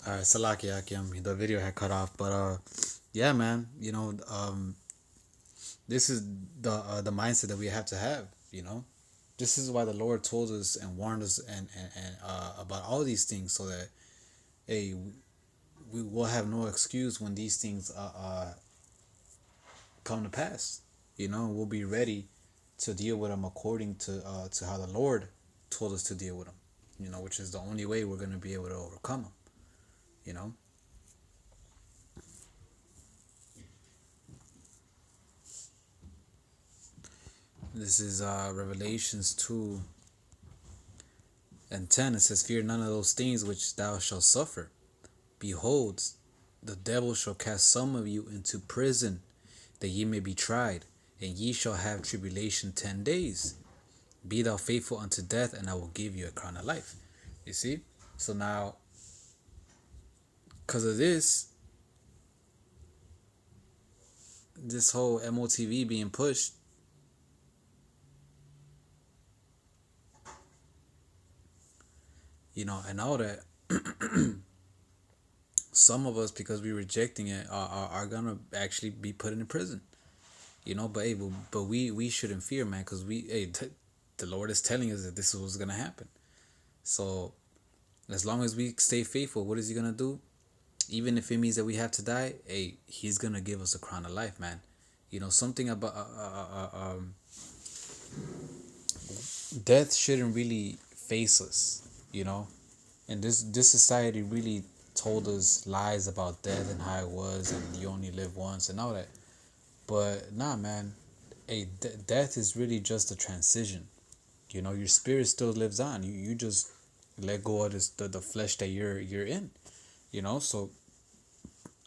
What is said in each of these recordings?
All right, Salaki Akim. The video had cut off, but yeah, man. This is the mindset that we have to have. This is why the Lord told us and warned us and about all these things, so that hey, we will have no excuse when these things come to pass. We'll be ready to deal with them according to how the Lord told us to deal with them. Which is the only way we're gonna be able to overcome them. You know. This is Revelations 2:10. It says, "Fear none of those things which thou shalt suffer. Behold, the devil shall cast some of you into prison, that ye may be tried, and ye shall have tribulation 10 days. Be thou faithful unto death, and I will give you a crown of life." You see? So now, because of this whole M.O.T.B being pushed, and all that, some of us, because we're rejecting it, are gonna actually be put in prison. But hey, but we shouldn't fear, man, because the Lord is telling us that this is what's gonna happen. So as long as we stay faithful, what is He gonna do? Even if it means that we have to die, hey, He's gonna give us a crown of life, man. Something about death shouldn't really face us. And this society really told us lies about death and how it was, and you only live once and all that. But nah, man. Hey, death is really just a transition. Your spirit still lives on. You just let go of the flesh that you're in. So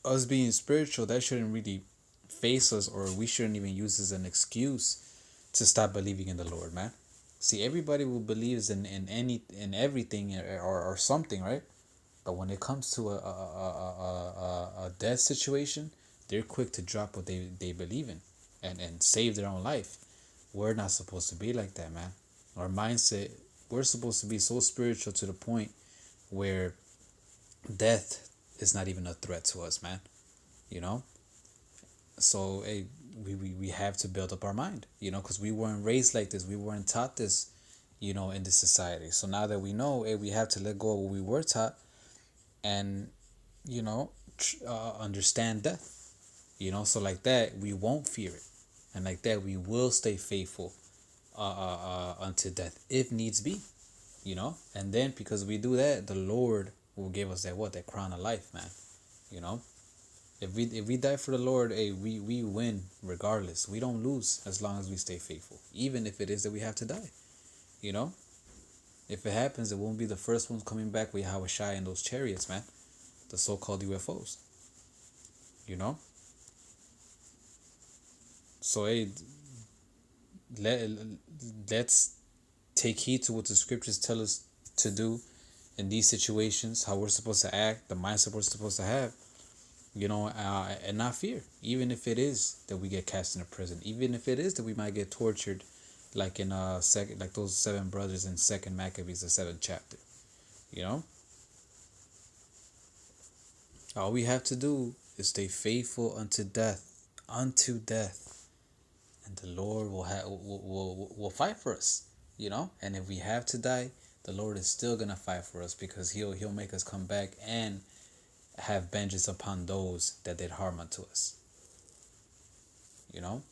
us being spiritual, that shouldn't really face us, or we shouldn't even use as an excuse to stop believing in the Lord, man. See, everybody will believes in everything, or something, right? But when it comes to a death situation, they're quick to drop what they believe in, and save their own life. We're not supposed to be like that, man. Our mindset, we're supposed to be so spiritual to the point where death is not even a threat to us, man. You know? So, hey, we have to build up our mind, because we weren't raised like this. We weren't taught this, in this society. So now that we know, hey, we have to let go of what we were taught, and, understand death. So like that, we won't fear it. And like that, we will stay faithful unto death if needs be. And then because we do that, the Lord will give us that crown of life, man. you know if we die for the Lord, hey, we win regardless. We don't lose as long as we stay faithful, even if it is that we have to die. you know if it happens, it won't be the first ones coming back with Hawashai in those chariots, man, the so-called UFOs. you know so hey, let, let's take heed to what the scriptures tell us to do in these situations, how we're supposed to act, the mindset we're supposed to have, and not fear, even if it is that we get cast into prison, even if it is that we might get tortured, like in second, like those seven brothers in Second Maccabees, the seventh chapter. You know, all we have to do is stay faithful unto death, and the Lord will fight for us. And if we have to die, the Lord is still gonna fight for us, because He'll make us come back and have vengeance upon those that did harm unto us. You know.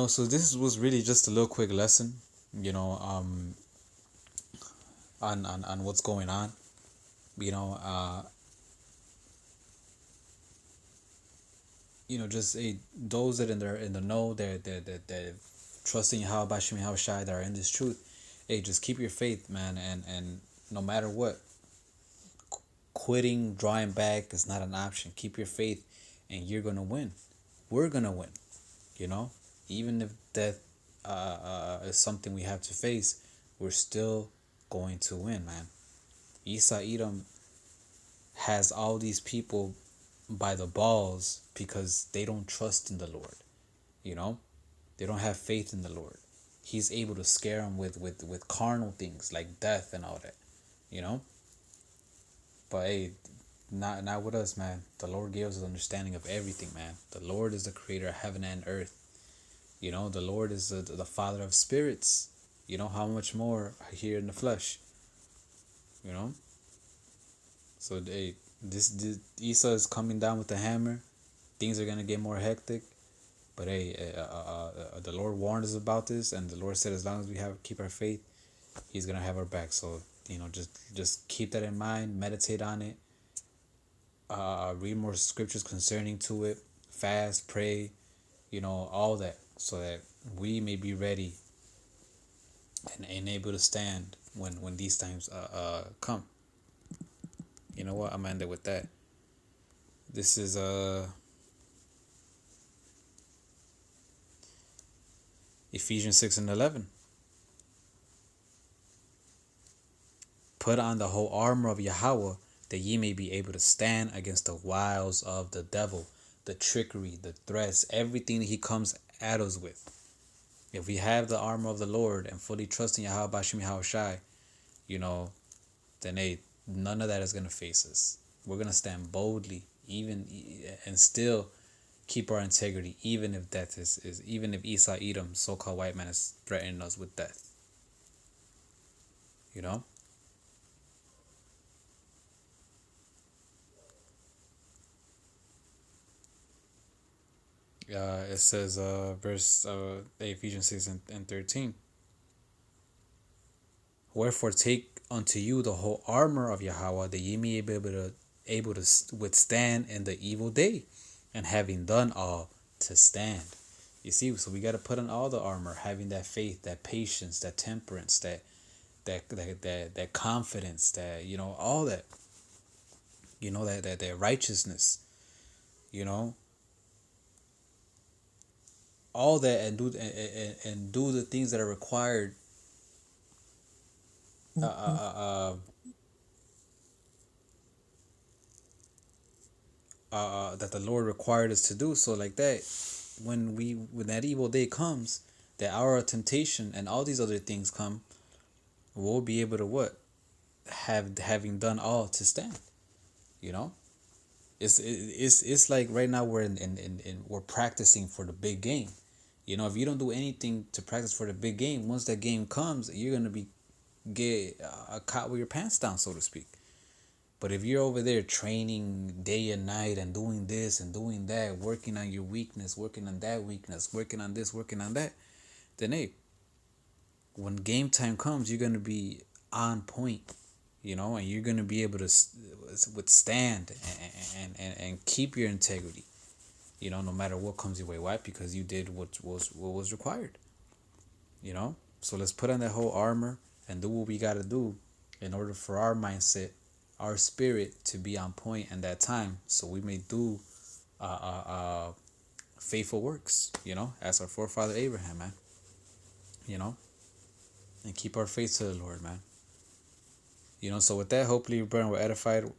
So this was really just a little quick lesson, you know, on what's going on. You know, uh, just those that in the know, they're trusting how Bashim how shy that are in this truth. Hey, just keep your faith, man, and no matter what, quitting, drawing back is not an option. Keep your faith, and you're gonna win. We're gonna win. You know, even if death is something we have to face, we're still going to win, man. Isa Edom has all these people by the balls because they don't trust in the Lord. You know, They don't have faith in the Lord. He's able to scare them with carnal things like death and all that, you know. But hey, not with us, man. The Lord gave us an understanding of everything, man. The Lord is the creator of heaven and earth. You know, the Lord is the Father of spirits. You know, how much more here in the flesh. You know, so hey, this Esau is coming down with the hammer. Things are gonna get more hectic. But hey, the Lord warned us about this, and the Lord said as long as we have keep our faith, He's gonna have our back. So you know, just keep that in mind, meditate on it, read more scriptures concerning to it, fast, pray, you know, all that, so that we may be ready and able to stand when these times come. You know what? I'm gonna end it with that. This is Ephesians 6:11. Put on the whole armor of Yahweh, that ye may be able to stand against the wiles of the devil, the trickery, the threats, everything he comes at us with. If we have the armor of the Lord and fully trust in Yahweh Bashim Yahushai, you know, then hey, none of that is gonna face us. We're gonna stand boldly, even and still keep our integrity, even if death is even if Esau Edom, so-called white man, is threatening us with death. You know. It says verse Ephesians 6 and 13. Wherefore take unto you the whole armor of Yahweh, that ye may be able to withstand in the evil day, and having done all, to stand. You see, so we got to put on all the armor, having that faith, that patience, that temperance, that confidence, that you know, all that, you know, that righteousness, you know, all that, and do the things that are required. Uh, uh, uh, that the Lord required us to do. So like that, when that evil day comes, that our temptation and all these other things come, we'll be able to what having done all to stand. You know, it's like right now we're in we're practicing for the big game. You know, if you don't do anything to practice for the big game, once that game comes, you're gonna be get caught with your pants down, so to speak. But if you're over there training day and night and doing this and doing that, working on your weakness, working on that weakness, working on this, working on that, then hey, when game time comes, you're gonna be on point, you know, and you're gonna be able to withstand and keep your integrity, you know, no matter what comes your way. Why? Because you did what was required, you know. So let's put on that whole armor and do what we gotta do in order for our mindset, our spirit to be on point in that time, so we may do faithful works, you know, as our forefather Abraham, man, you know, and keep our faith to the Lord, man. You know, so with that, hopefully, brethren, were edified.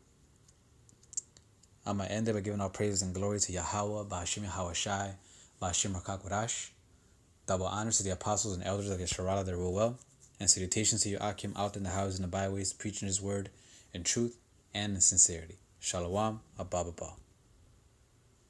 I'm going to end it by giving all praises and glory to Yahweh, Ba'ashim Yahawashai, Ba'ashim Rakakurash. Double honors to the apostles and elders of Yesharala that rule well, and salutations to your Akim out in the houses and the byways, preaching his word in truth and in sincerity. Shalom, Abba.